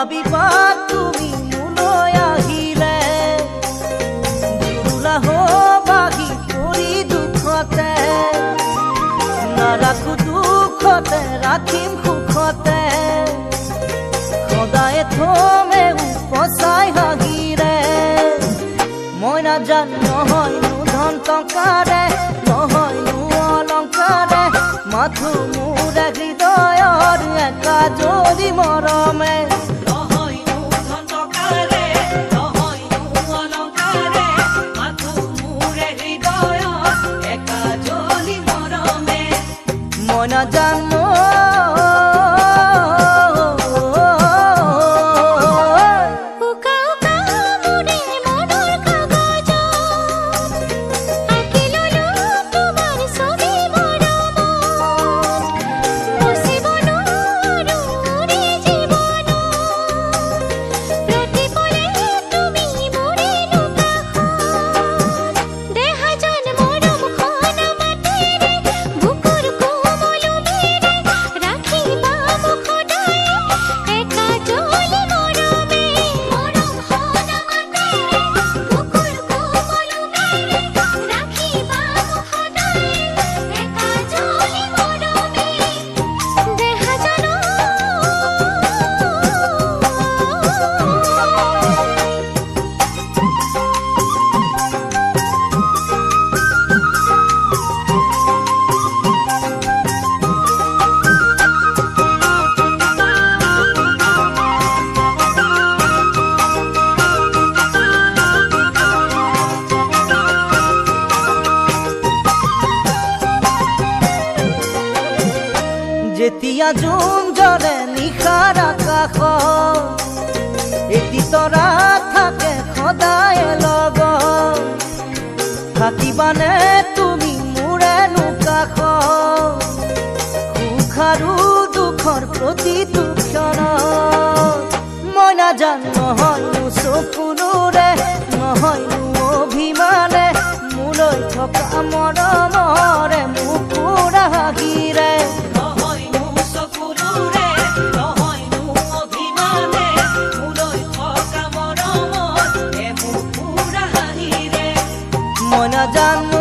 ভাবিবা তুমি মোলৈ আহিলে দুৰুলা হবাহি পৰি দুখতে নাৰাখো দুখতে ৰাখিম সুখতে সদায় থমে উপচাই হাঁহিৰে মই নাজানো নহয়নো ধন টকাৰে নহয়নো অলংকাৰে মাথো মোৰ হৃদয়ৰ একা যদি মৰমে নহয়নো ধন টকাৰে নহয়নো অলংকাৰে মাথো মোৰ হৃদয়ৰ একা যদি মৰমে মই নাজানো যেতিয়া জোন জ্বলে নিশাৰ আকাশ এটি তৰা থাকে সদায় লগত থাকিবানে তুমি মোৰেনো কাষ সুখ আৰু দুখৰ প্ৰতিটো ক্ষণত মই নাজানো নহয়নো চকুৰে নহয়নো অভিমানে মোলৈ থকা মৰমৰে মোক পুৰা হাঁহিৰে মই নাজানো